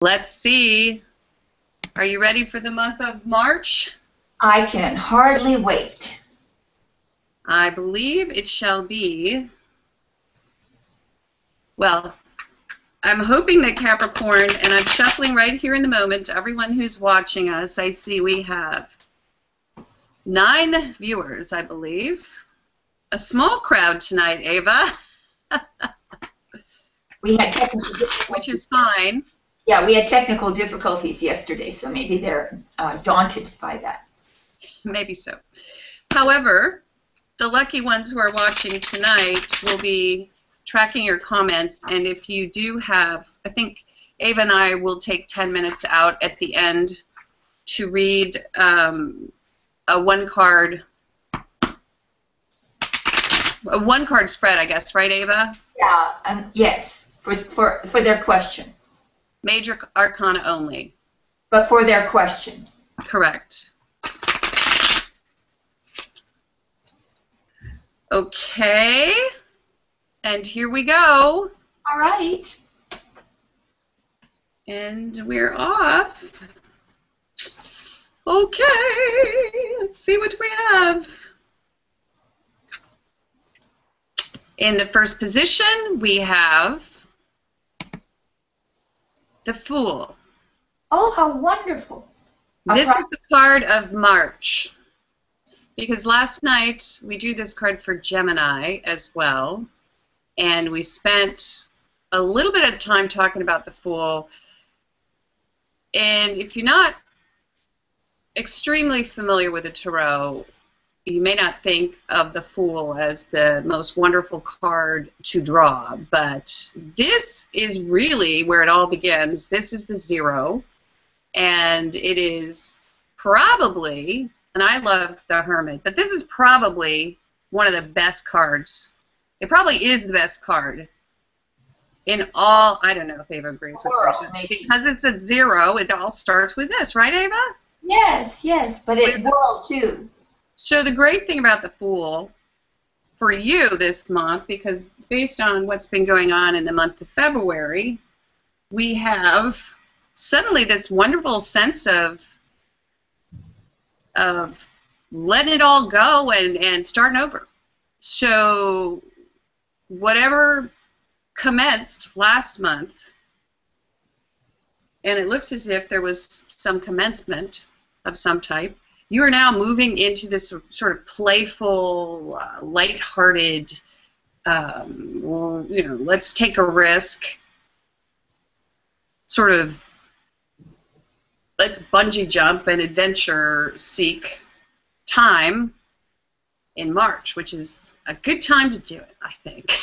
Let's see. Are you ready for the month of March? I can hardly wait. I believe it shall be, well, I'm hoping that Capricorn, and I'm shuffling right here in the moment to everyone who's watching us. I see we have 9 viewers, I believe. A small crowd tonight, Ava. We had technical difficulties. Which is fine. Yeah, we had technical difficulties yesterday, so maybe they're daunted by that. Maybe so. However, the lucky ones who are watching tonight will be tracking your comments, and if you do have, I think Ava and I will take 10 minutes out at the end to read a one-card spread, I guess, right, Ava? Yeah, yes, for their question. Major Arcana only. But for their question. Correct. Okay, and here we go. All right. And we're off. Okay, let's see what we have. In the first position, we have the Fool. Oh, how wonderful. This is the card of March. Because last night we drew this card for Gemini as well. And we spent a little bit of time talking about the Fool. And if you're not extremely familiar with the Tarot, you may not think of the Fool as the most wonderful card to draw, but this is really where it all begins. This is the 0, and it is probably, and I love the Hermit, but this is probably one of the best cards. It probably is the best card in all, I don't know if Ava agrees with me, because it's a 0, it all starts with this, right, Ava? Yes, yes, but it will too. So the great thing about the Fool for you this month, because based on what's been going on in the month of February, we have suddenly this wonderful sense of letting it all go and starting over. So whatever commenced last month, and it looks as if there was some commencement of some type, you are now moving into this sort of playful, lighthearted, you know, let's take a risk, sort of let's bungee jump and adventure seek time in March, which is a good time to do it, I think.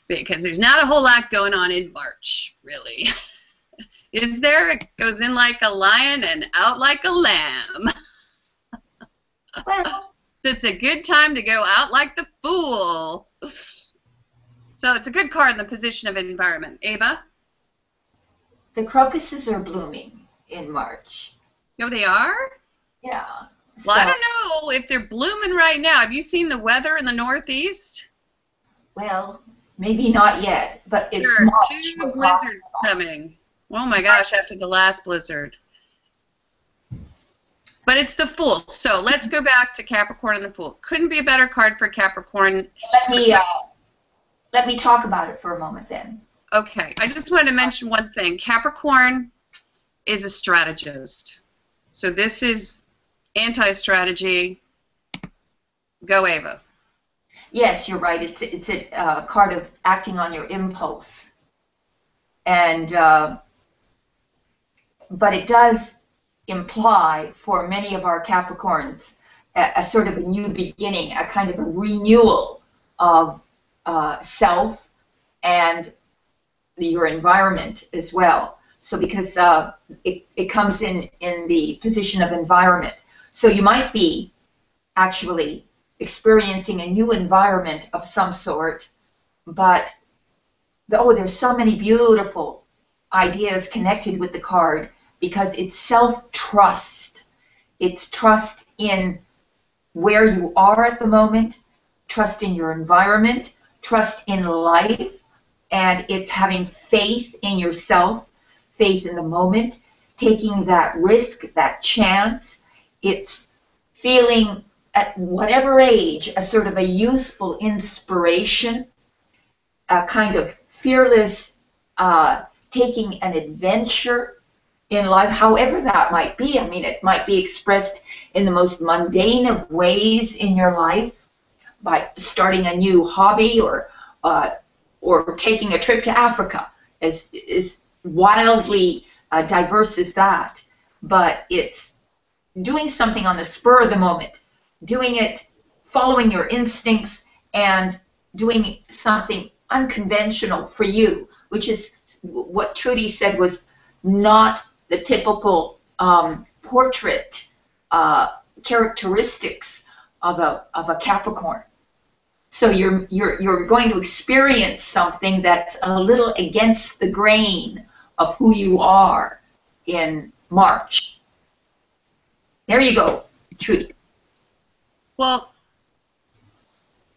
Because there's not a whole lot going on in March, really. Is there? It goes in like a lion and out like a lamb. Well, So it's a good time to go out like the Fool. So it's a good card in the position of environment. Ava? the crocuses are blooming in March. No, they are? Yeah. Well, So, I don't know if they're blooming right now. Have you seen the weather in the Northeast? well, maybe not yet, but it's There are March. 2 We're blizzards coming. Oh my gosh, after the last blizzard. But it's the Fool. So let's go back to Capricorn and the Fool. Couldn't be a better card for Capricorn. Let me talk about it for a moment then. Okay, I just wanted to mention one thing. Capricorn is a strategist. So this is anti-strategy. Go, Ava. Yes, you're right. It's a card of acting on your impulse, and but it does imply for many of our Capricorns a sort of a new beginning, a kind of a renewal of self and your environment as well. So because it comes in the position of environment, so you might be actually experiencing a new environment of some sort, but there's so many beautiful ideas connected with the card because it's self-trust. It's trust in where you are at the moment, trust in your environment, trust in life, and it's having faith in yourself, faith in the moment, taking that risk, that chance. It's feeling at whatever age a sort of a youthful inspiration, a kind of fearless taking an adventure in life, however that might be. I mean, it might be expressed in the most mundane of ways in your life, by starting a new hobby or taking a trip to Africa, as wildly diverse as that. But it's doing something on the spur of the moment, doing it, following your instincts, and doing something unconventional for you, which is what Trudy said was not the typical portrait characteristics of a Capricorn. So you're going to experience something that's a little against the grain of who you are in March. There you go, Trudy. Well,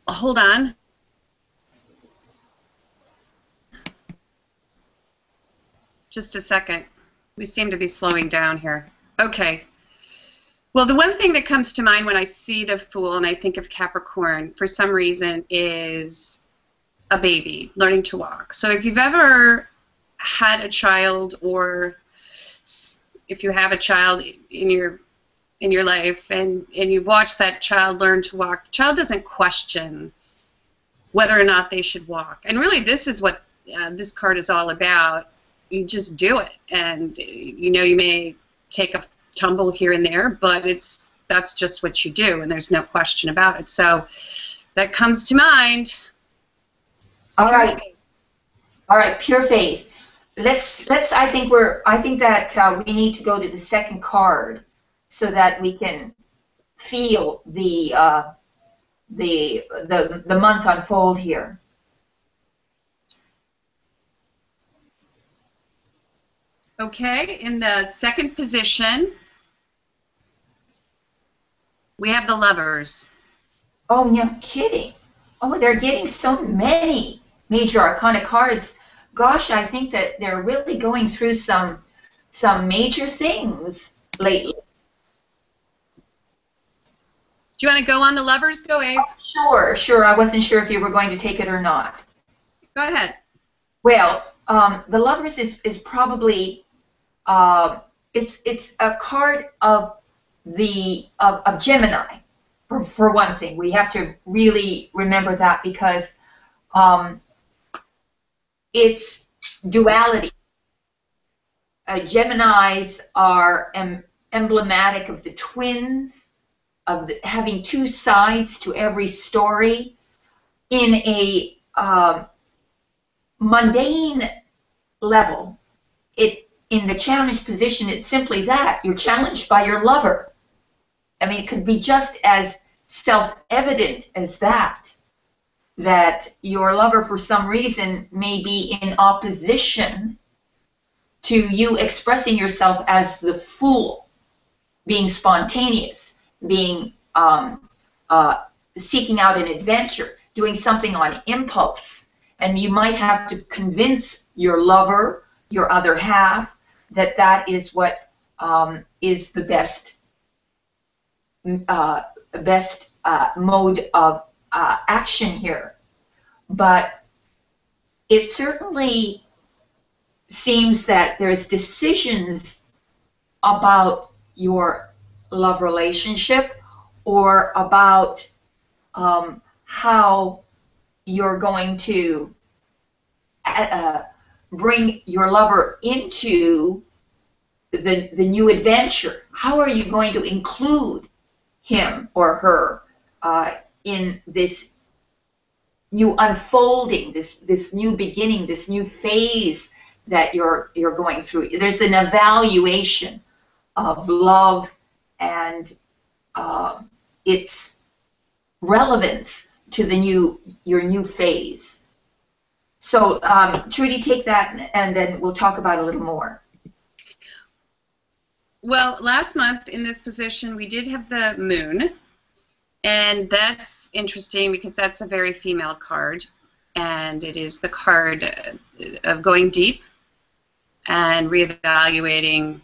hold on. Just a second. We seem to be slowing down here. Okay. Well, the one thing that comes to mind when I see the Fool and I think of Capricorn, for some reason, is a baby learning to walk. So if you've ever had a child, or if you have a child in your life and you've watched that child learn to walk, the child doesn't question whether or not they should walk. And really, this is what this card is all about. You just do it, and you know, you may take a tumble here and there, but that's just what you do, and there's no question about it. So that comes to mind. All right, pure faith. Let's. I think that we need to go to the second card so that we can feel the month unfold here. Okay, in the second position, we have the Lovers. Oh, no kidding. Oh, they're getting so many major arcana cards. Gosh, I think that they're really going through some major things lately. Do you want to go on the Lovers? Go, Abe. Oh, sure. I wasn't sure if you were going to take it or not. Go ahead. Well, the Lovers is probably it's a card of Gemini. For one thing, we have to really remember that, because it's duality. Geminis are emblematic of the twins, of having two sides to every story. In a mundane level, in the challenged position, it's simply that you're challenged by your lover. I mean, it could be just as self-evident as that your lover, for some reason, may be in opposition to you expressing yourself as the Fool, being spontaneous, being seeking out an adventure, doing something on impulse. And you might have to convince your lover, your other half, that is what is the best mode of action here. But it certainly seems that there's decisions about your love relationship, or about how you're going to bring your lover into the new adventure. How are you going to include him or her in this new unfolding, this new beginning, this new phase that you're going through? There's an evaluation of love and its relevance to your new phase. So, Trudy, take that, and then we'll talk about it a little more. Well, last month in this position, we did have the Moon, and that's interesting because that's a very female card. and it is the card of going deep and reevaluating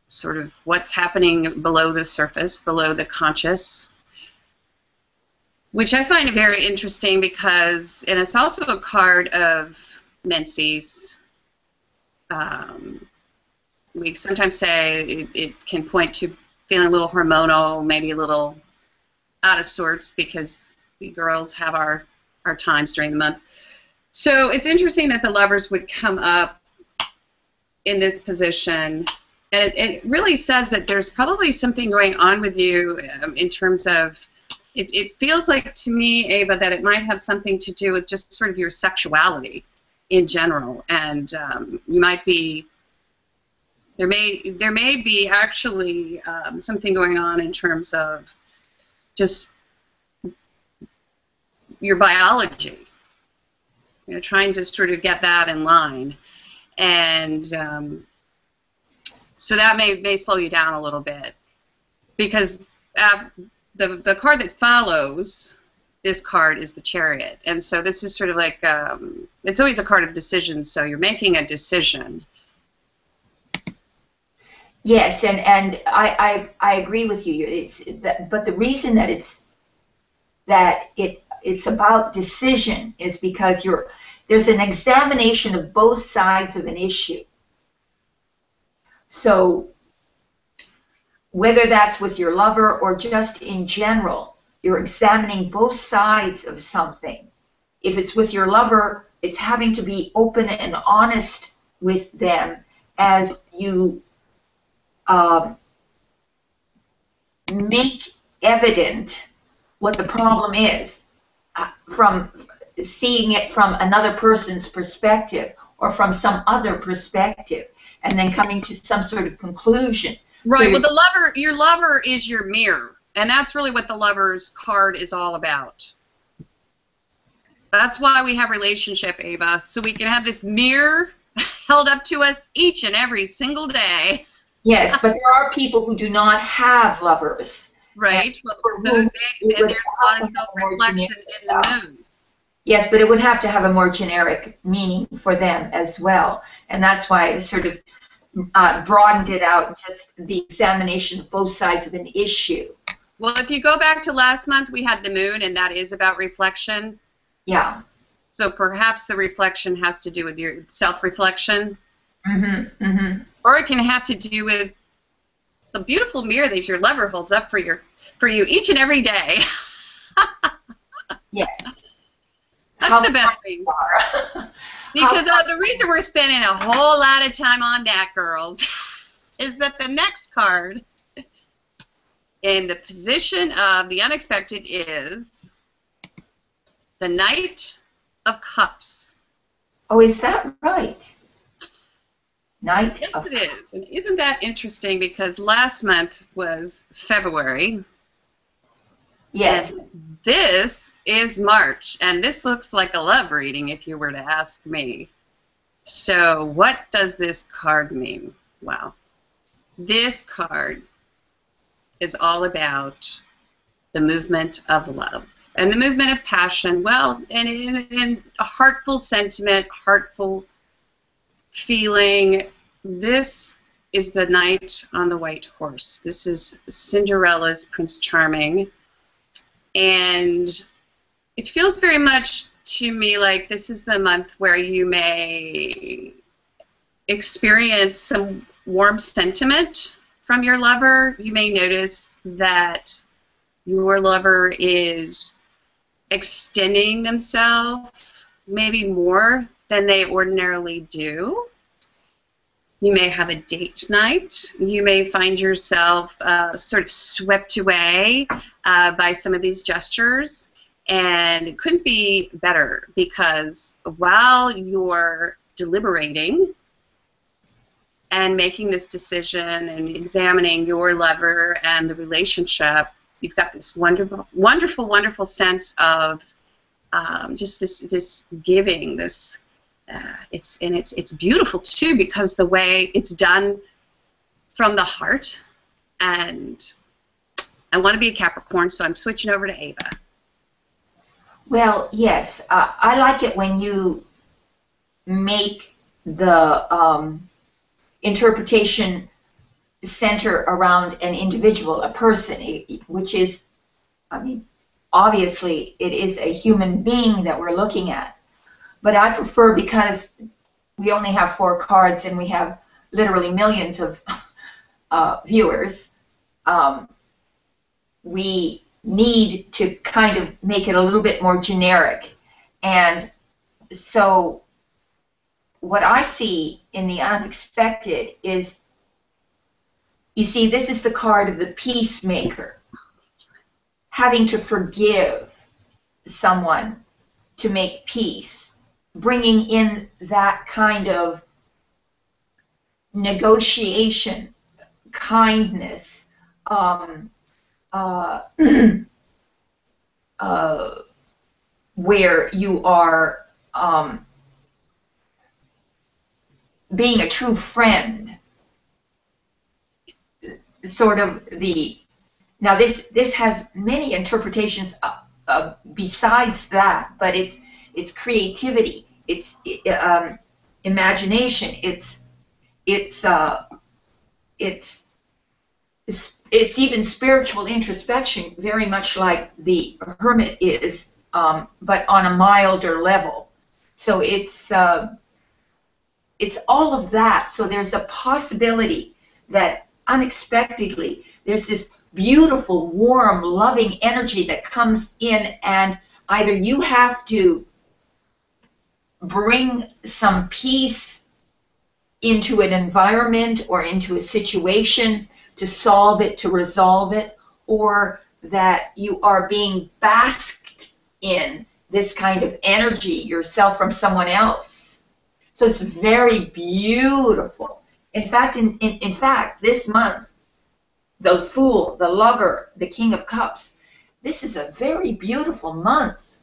sort of what's happening below the surface, below the conscious, which I find very interesting because, and it's also a card of menses. We sometimes say it can point to feeling a little hormonal, maybe a little out of sorts, because we girls have our times during the month. So it's interesting that the Lovers would come up in this position, and it really says that there's probably something going on with you in terms of, it feels like to me, Ava, that it might have something to do with just sort of your sexuality in general, and you might be, there may be actually something going on in terms of just your biology, you know, trying to sort of get that in line, and so that may slow you down a little bit, because the card that follows this card is the Chariot, and so this is sort of like, it's always a card of decisions, so you're making a decision. Yes, and I agree with you. It's that, but the reason that it's about decision is because there's an examination of both sides of an issue. So whether that's with your lover or just in general, you're examining both sides of something. If it's with your lover, it's having to be open and honest with them as you make evident what the problem is, from seeing it from another person's perspective or from some other perspective, and then coming to some sort of conclusion. Right. So well, the lover, your lover is your mirror, and that's really what the Lover's card is all about. That's why we have relationship, Ava, so we can have this mirror held up to us each and every single day. Yes, but there are people who do not have lovers. Right. And there's a lot of self-reflection in the moon. Yes, but it would have to have a more generic meaning for them as well. And that's why I sort of broadened it out, just the examination of both sides of an issue. Well, if you go back to last month, we had the moon, and that is about reflection. Yeah. So perhaps the reflection has to do with your self-reflection. Mm-hmm, mm-hmm. Or it can have to do with the beautiful mirror that your lover holds up for you each and every day. Yes. That's the best thing. Because the reason we're spending a whole lot of time on that, girls, is that the next card in the position of the unexpected is the Knight of Cups. Oh, is that right? Knight Yes, of it is. And isn't that interesting? Because last month was February. Yes. And this is March, and this looks like a love reading if you were to ask me. So what does this card mean? Wow. This card is all about the movement of love and the movement of passion. Well, and in a heartful sentiment, heartful feeling. This is the knight on the white horse. This is Cinderella's Prince Charming. And it feels very much to me like this is the month where you may experience some warm sentiment from your lover. You may notice that your lover is extending themselves maybe more than they ordinarily do. You may have a date night. You may find yourself sort of swept away by some of these gestures. And it couldn't be better, because while you're deliberating and making this decision and examining your lover and the relationship, you've got this wonderful, wonderful, wonderful sense of just this giving, this. It's beautiful too, because the way it's done from the heart. And I want to be a Capricorn, so I'm switching over to Ava. Well, yes, I like it when you make the interpretation center around an individual, a person, which is, I mean, obviously it is a human being that we're looking at. But I prefer, because we only have 4 cards and we have literally millions of viewers, we need to kind of make it a little bit more generic. And so what I see in the unexpected is, you see, this is the card of the peacemaker, having to forgive someone to make peace, bringing in that kind of negotiation, kindness, where you are being a true friend. Sort of the, now this has many interpretations besides that, but it's creativity, it's imagination, it's even spiritual introspection, very much like the Hermit is, but on a milder level. So it's all of that. So there's a possibility that unexpectedly there's this beautiful, warm, loving energy that comes in, and either you have to bring some peace into an environment or into a situation to solve it, to resolve it, or that you are being basked in this kind of energy yourself from someone else. So it's very beautiful. In fact, this month, the Fool, the Lover, the King of Cups, this is a very beautiful month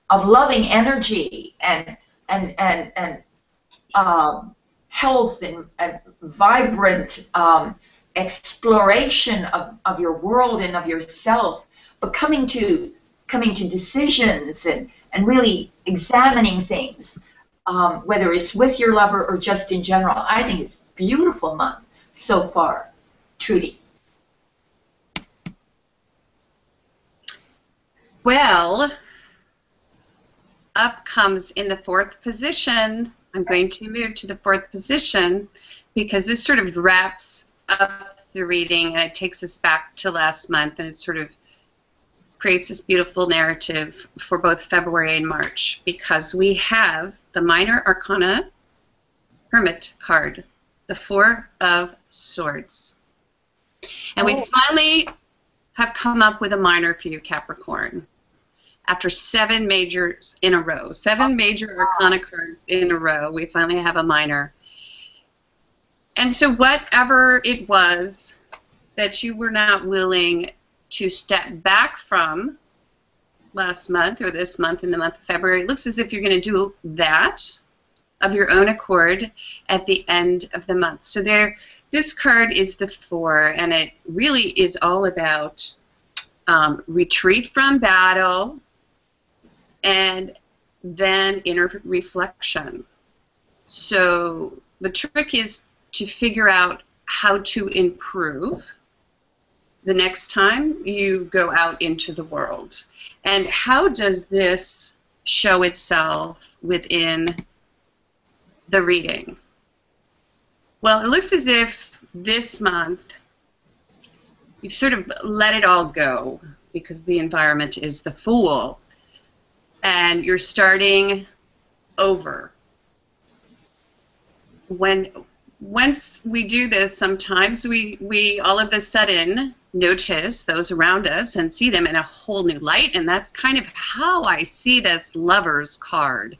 of loving energy and health and vibrant exploration of your world and of yourself, but coming to decisions and really examining things, whether it's with your lover or just in general. I think it's a beautiful month so far, Trudy. Well, up comes in the 4th position. I'm going to move to the 4th position because this sort of wraps up the reading, and it takes us back to last month, and it sort of creates this beautiful narrative for both February and March, because we have the Minor Arcana Hermit card, the 4 of Swords. And we finally have come up with a minor for you, Capricorn. After 7 majors in a row, 7 major Arcana cards in a row, we finally have a minor. And so whatever it was that you were not willing to step back from last month or this month, in the month of February, it looks as if you're going to do that of your own accord at the end of the month. So this card is the 4, and it really is all about retreat from battle and then inner reflection. So the trick is to figure out how to improve the next time you go out into the world. And how does this show itself within the reading? Well, it looks as if this month you've sort of let it all go because the environment is the Fool, and you're starting over. Once we do this, sometimes we all of a sudden notice those around us and see them in a whole new light, and that's kind of how I see this Lover's card,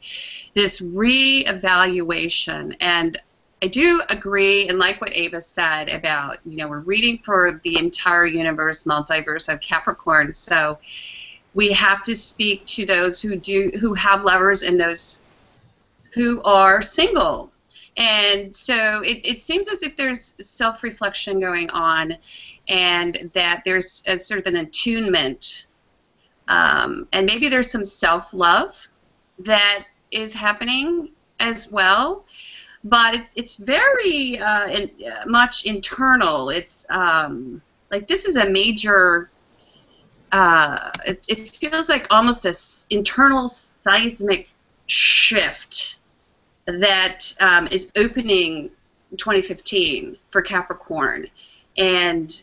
this re-evaluation. And I do agree, and like what Ava said about, we're reading for the entire universe, multiverse of Capricorn, so we have to speak to those who have lovers and those who are single. And so it seems as if there's self-reflection going on, and that there's a sort of an attunement And maybe there's some self-love that is happening as well. But it's very much internal. It's like this is a major, it feels like almost an internal seismic shift that is opening 2015 for Capricorn. And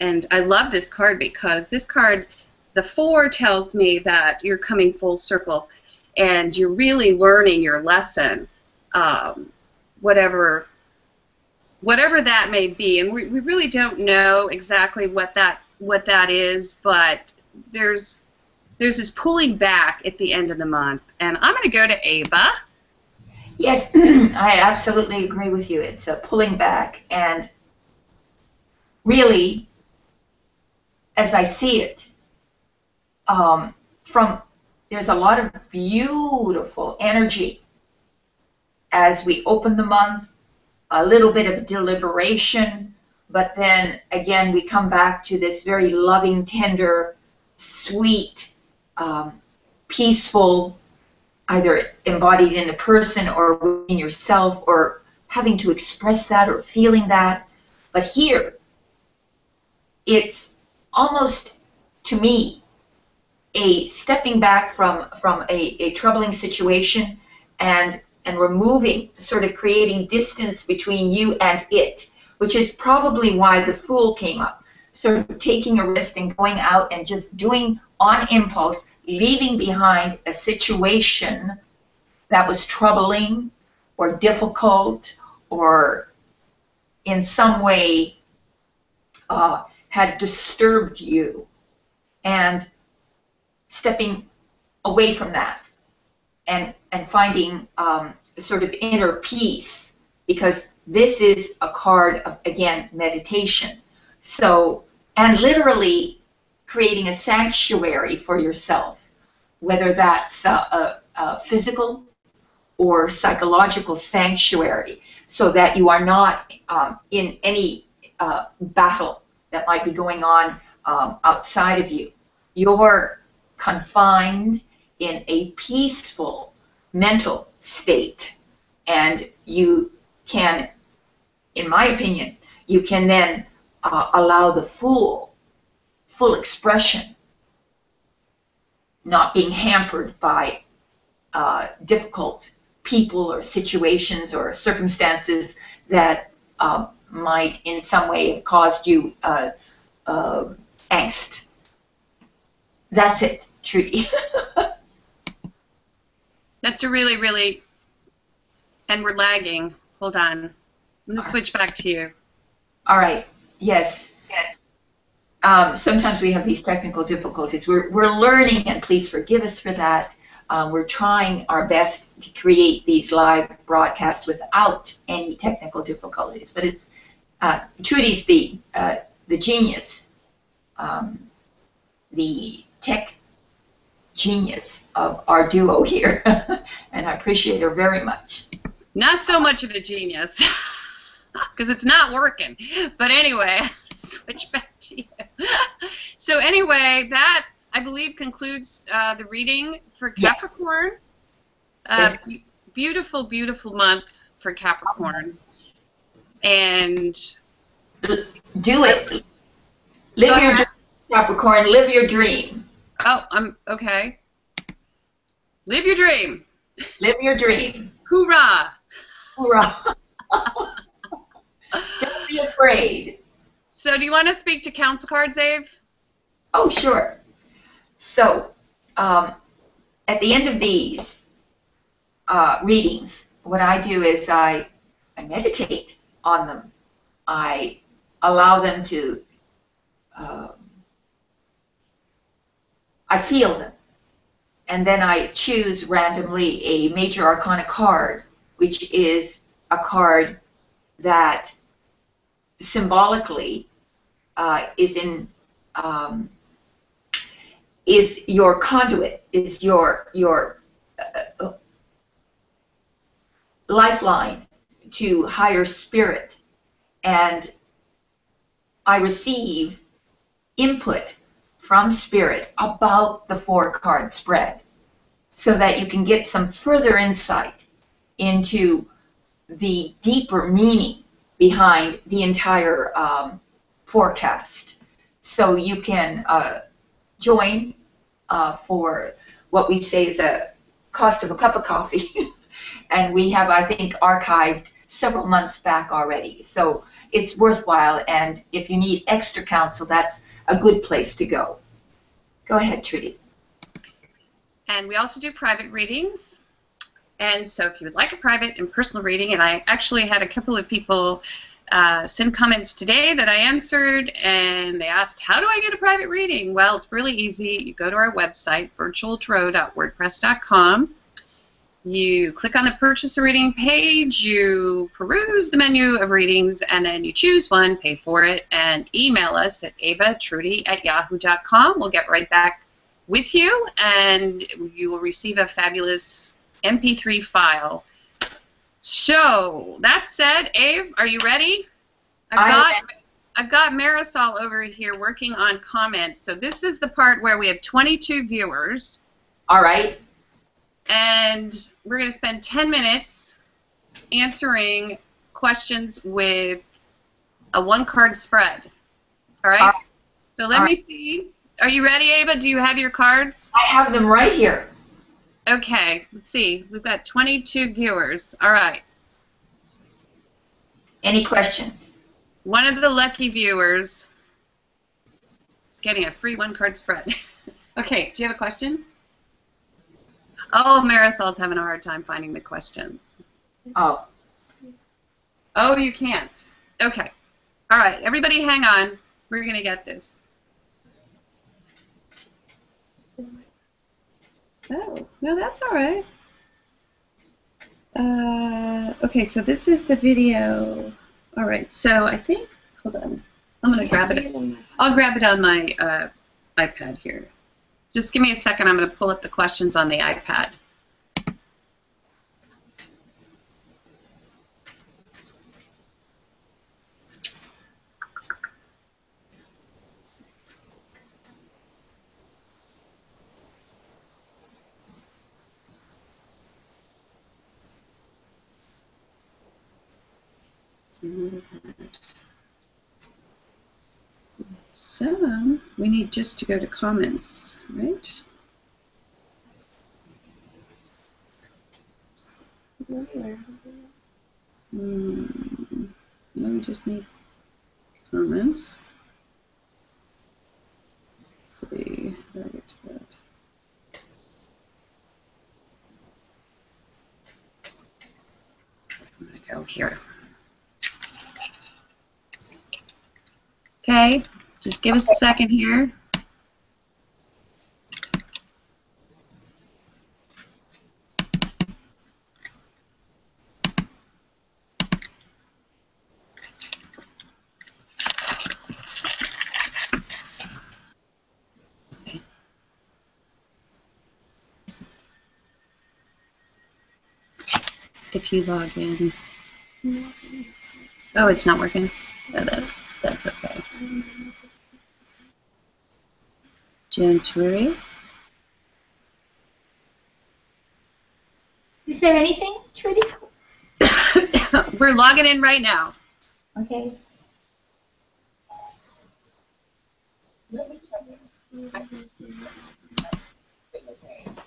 I love this card because this card, the 4, tells me that you're coming full circle and you're really learning your lesson. Whatever that may be, and we really don't know exactly what that is, but there's this pulling back at the end of the month. And I'm going to go to Ava. Yes, I absolutely agree with you. It's a pulling back, and really, as I see it, there's a lot of beautiful energy as we open the month, a little bit of deliberation, but then again we come back to this very loving, tender, sweet, peaceful, either embodied in a person or within yourself, or having to express that or feeling that. But here, it's almost, to me, a stepping back from a troubling situation and removing, sort of creating distance between you and it, which is probably why the Fool came up. Sort of taking a risk and going out and just doing on impulse, leaving behind a situation that was troubling or difficult or in some way had disturbed you, and stepping away from that and finding sort of inner peace, because this is a card of, again, meditation. So, and literally creating a sanctuary for yourself, whether that's a physical or psychological sanctuary, so that you are not in any battle that might be going on outside of you. You're confined in a peaceful mental state, and you can, in my opinion, you can then allow the full expression, not being hampered by difficult people or situations or circumstances that might in some way have caused you angst. That's it, Trudy. That's a really, really, and we're lagging. Hold on. I'm going to switch back to you. All right. Yes. Sometimes we have these technical difficulties. We're learning, and please forgive us for that. We're trying our best to create these live broadcasts without any technical difficulties. But it's Trudy's the genius, the tech genius of our duo here, and I appreciate her very much. Not so much of a genius, because it's not working. But anyway, switch back to you. So anyway, that, I believe, concludes the reading for Capricorn. Yes. Beautiful, beautiful month for Capricorn. And do it. Live your dream, Capricorn. Live your dream. Oh, I'm okay. Live your dream. Live your dream. Hoorah! Hoorah! Don't be afraid. So, do you want to speak to council cards, Ave? Oh, sure. So, at the end of these readings, what I do is I meditate on them. I allow them to, I feel them. And then I choose randomly a major arcana card, which is a card that symbolically is your conduit, is your lifeline to higher spirit, and I receive input from Spirit about the 4-card spread so that you can get some further insight into the deeper meaning behind the entire forecast. So you can join for what we say is a cost of a cup of coffee. And we have, I think, archived several months back already. So it's worthwhile, and if you need extra counsel, that's a good place to go. Go ahead, Trudy. And we also do private readings. And so if you would like a private and personal reading, and I actually had a couple of people send comments today that I answered, and they asked, how do I get a private reading? Well, it's really easy. You go to our website, virtualtarot.wordpress.com. You click on the purchase a reading page, you peruse the menu of readings, and then you choose one, pay for it, and email us at avatrudy@yahoo.com. We'll get right back with you, and you will receive a fabulous MP3 file. So, that said, Ave, are you ready? I've got Marisol over here working on comments. So this is the part where we have 22 viewers. All right. And we're going to spend 10 minutes answering questions with a 1-card spread. All right? So let me see. Are you ready, Ava? Do you have your cards? I have them right here. Okay. Let's see. We've got 22 viewers. All right. Any questions? One of the lucky viewers is getting a free 1-card spread. Okay. Do you have a question? Oh, Marisol's having a hard time finding the questions. Oh. Oh, you can't. Okay. All right. Everybody hang on. We're going to get this. Oh, no, that's all right. Okay, so this is the video. All right, so I think, hold on. I'm going to grab it. I'll grab it on my iPad here. Just give me a second. I'm going to pull up the questions on the iPad. So we need just to go to comments, right? No, we just need comments. Let's see, how do I get to that? I'm going to go here. Okay, just give us a second here. If you log in. Oh, it's not working. Oh, that's okay. Gentry. Is there anything, Trudy? We're logging in right now. Okay.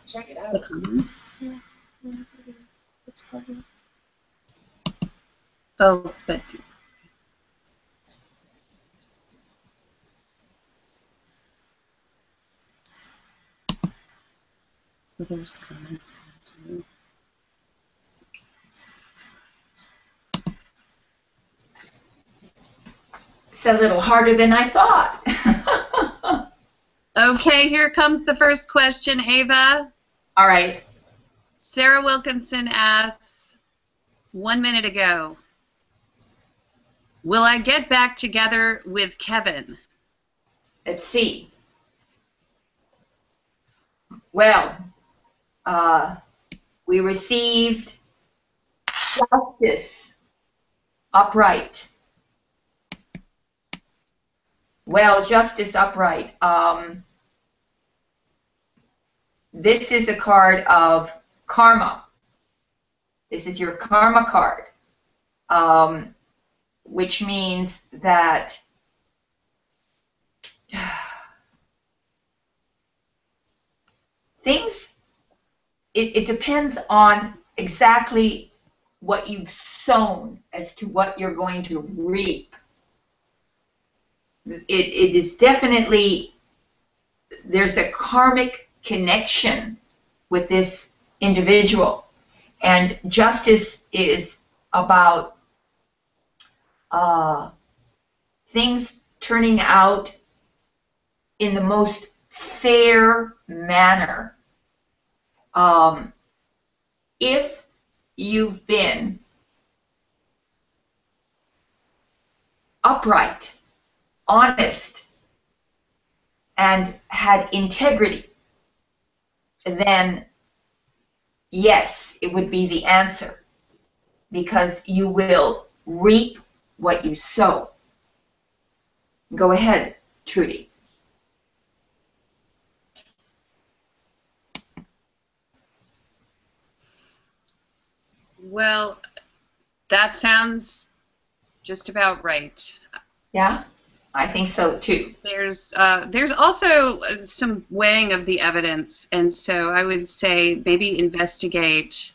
Check it out. The comments. Oh, but well, there's comments too. It's a little harder than I thought. Okay, here comes the first question, Ava. All right. Sarah Wilkinson asks, 1 minute ago, will I get back together with Kevin? Let's see. Well, we received justice upright. Well, justice upright. this is a card of karma. This is your karma card, which means that things, it depends on exactly what you've sown as to what you're going to reap. It is definitely, there's a karmic connection with this individual, and justice is about things turning out in the most fair manner. If you've been upright, honest, and had integrity, then yes, it would be the answer, because you will reap what you sow. Go ahead, Trudy. Well, that sounds just about right. Yeah, I think so too. There's also some weighing of the evidence, and so I would say maybe investigate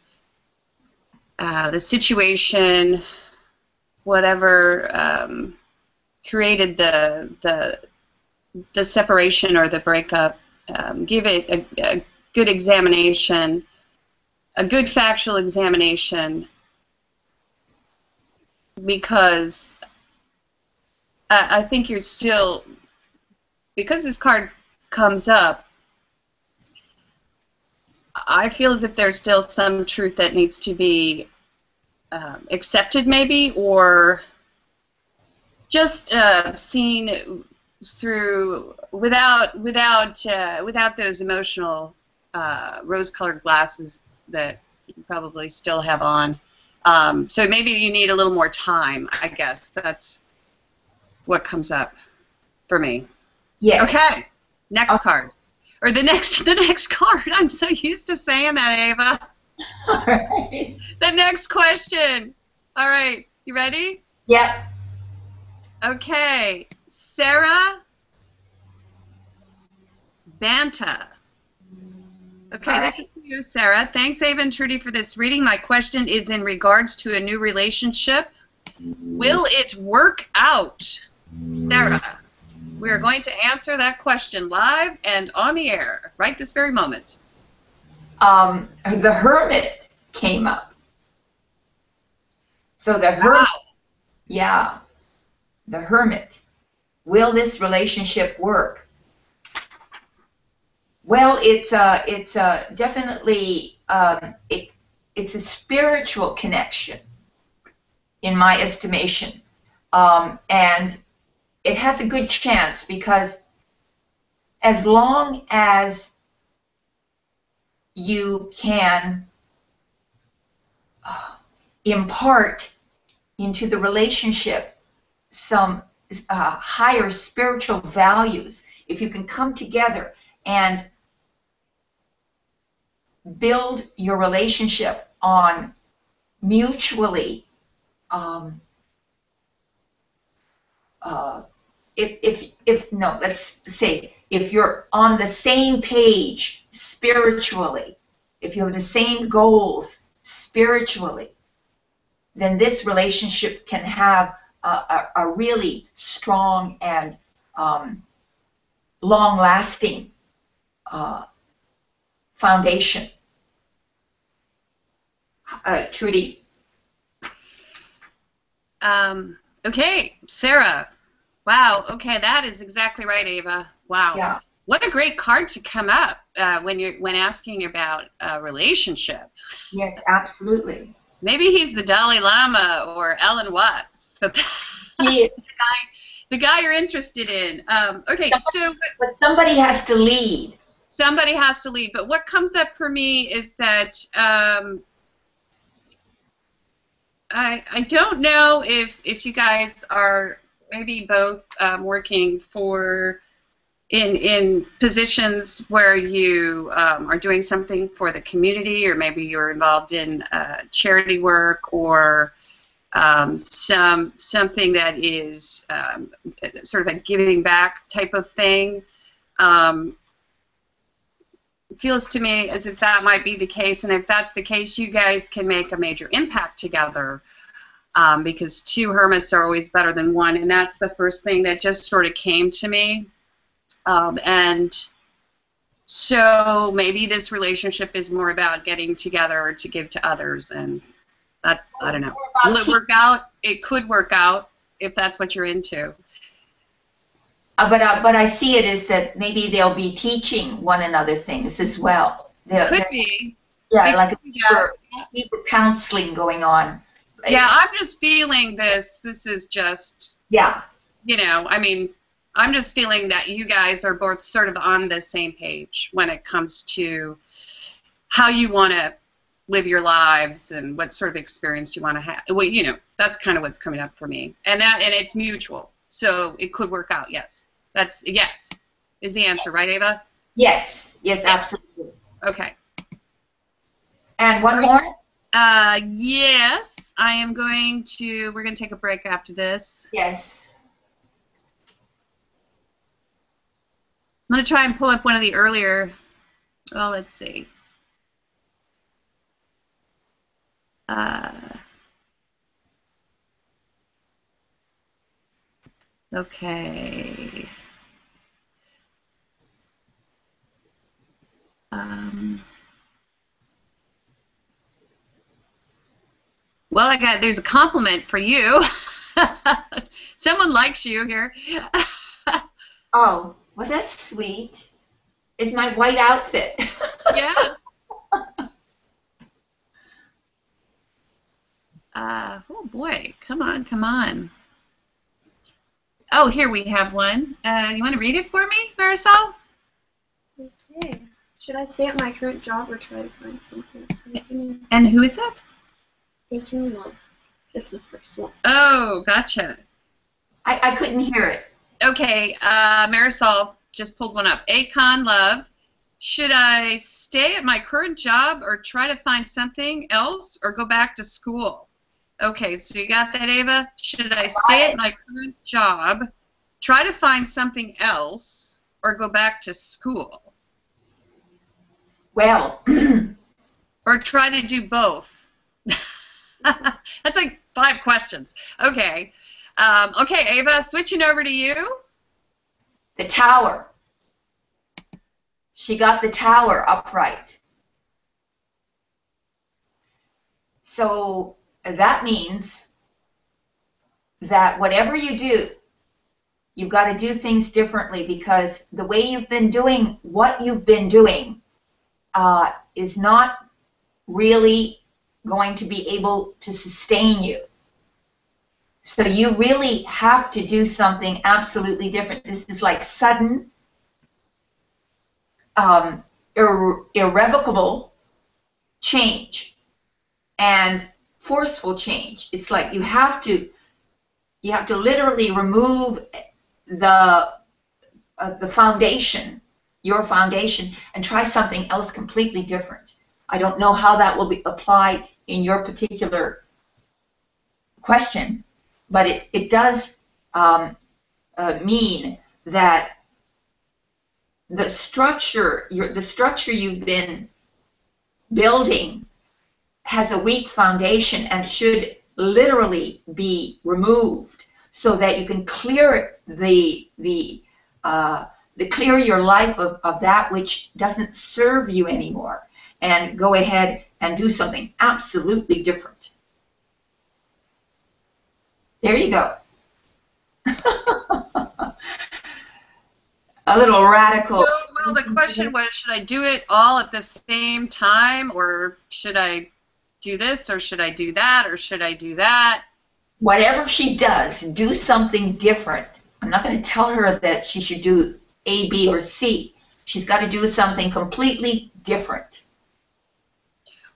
the situation, whatever created the separation or the breakup. Give it a good examination, a good factual examination, because I think you're still, because this card comes up, I feel as if there's still some truth that needs to be accepted, maybe, or just seen through without those emotional rose-colored glasses that you probably still have on. So maybe you need a little more time, I guess. That's what comes up for me. Yes. Okay. Next card. Or the next card. I'm so used to saying that, Ava. All right. The next question. All right. You ready? Yep. Okay. Sarah Banta. Okay, All this right. is for you, Sarah. Thanks, Ava and Trudy, for this reading. My question is in regards to a new relationship. Will it work out? Sarah, we are going to answer that question live and on the air right this very moment. The Hermit came up. So the Hermit, yeah, the Hermit. Will this relationship work? Well, it's definitely it's a spiritual connection, in my estimation, and it has a good chance, because as long as you can impart into the relationship some higher spiritual values, if you can come together and build your relationship on mutually, let's say, if you're on the same page spiritually, if you have the same goals spiritually, then this relationship can have a really strong and long-lasting foundation. Trudy. Okay, Sarah. Wow. Okay, that is exactly right, Ava. Wow. Yeah. What a great card to come up when asking about a relationship. Yes, absolutely. Maybe he's the Dalai Lama or Alan Watts. So the guy you're interested in. Okay, but somebody has to lead. Somebody has to lead. But what comes up for me is that I don't know if you guys are maybe both working for in positions where you are doing something for the community, or maybe you're involved in charity work, or something that is sort of a giving back type of thing. Feels to me as if that might be the case, and if that's the case, you guys can make a major impact together, because two hermits are always better than one, and that's the first thing that just sort of came to me. And so maybe this relationship is more about getting together to give to others, and that, I don't know. Will it work out? It could work out if that's what you're into. But I see it as that maybe they'll be teaching one another things as well. Could be. Yeah, like deeper counseling going on. Yeah, I'm just feeling this. This is just, yeah. You know, I mean, I'm just feeling that you guys are both sort of on the same page when it comes to how you want to live your lives and what sort of experience you want to have. Well, you know, that's kind of what's coming up for me, and it's mutual, so it could work out. Yes, that's yes, is the answer, right, Ava? Yes, yes, absolutely. Okay. And one more. Yes, I am going to. We're going to take a break after this. Yes. I'm going to try and pull up one of the earlier. Well, let's see. Okay. Well, there's a compliment for you. Someone likes you here. Oh, well, that's sweet. It's my white outfit. Yes. Oh boy, come on, come on. Oh, here we have one. You want to read it for me, Marisol? Okay. Should I stay at my current job or try to find something? And who is it? Aching Love. It's the first one. Oh, gotcha. I couldn't hear it. Okay, Marisol just pulled one up. Akon Love. Should I stay at my current job or try to find something else or go back to school? Okay, so you got that, Ava? Should I stay at my current job, try to find something else, or go back to school? Well. Or try to do both? That's like 5 questions. Okay. Okay, Ava, switching over to you. The tower. She got the tower upright. So that means that whatever you do, you've got to do things differently, because the way you've been doing what you've been doing is not really going to be able to sustain you. So you really have to do something absolutely different. This is like sudden, irrevocable change and forceful change. It's like you have to literally remove the foundation, your foundation, and try something else completely different. I don't know how that will be applied in your particular question, but it does mean that the structure you've been building has a weak foundation and should literally be removed so that you can clear clear your life of that which doesn't serve you anymore, and go ahead and do something absolutely different. There you go. A little radical. Well, the question was, should I do it all at the same time, or should I do this, or should I do that, or should I do that? Whatever she does, do something different. I'm not going to tell her that she should do A, B, or C. She's got to do something completely different.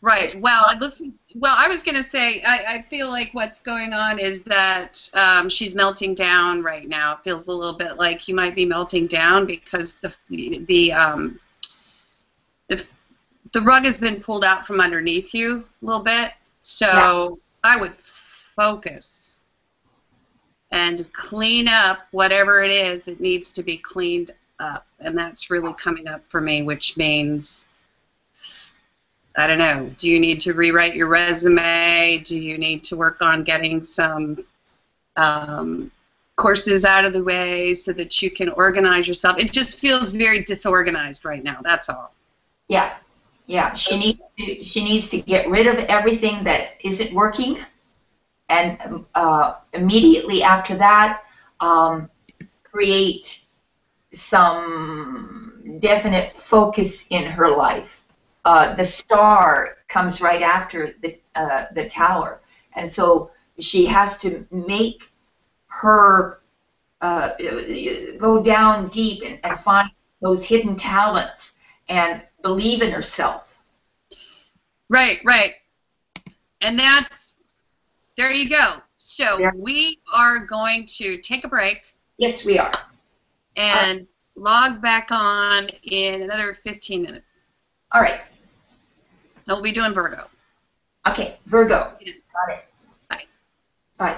Right. Well, it looks. Well, I was going to say, I feel like what's going on is that she's melting down right now. It feels a little bit like you might be melting down because the rug has been pulled out from underneath you a little bit. So I would focus and clean up whatever it is that needs to be cleaned up, and that's really coming up for me, which means, I don't know, do you need to rewrite your resume? Do you need to work on getting some courses out of the way so that you can organize yourself? It just feels very disorganized right now, that's all. Yeah, yeah. She needs to get rid of everything that isn't working, and immediately after that, create some definite focus in her life. The star comes right after the tower, and so she has to make her go down deep and find those hidden talents and believe in herself. Right, right. And there you go. So we are going to take a break. Yes, we are. And log back on in another 15 minutes. All right. And we'll be doing Virgo. Okay, Virgo. Got it. Bye. Bye.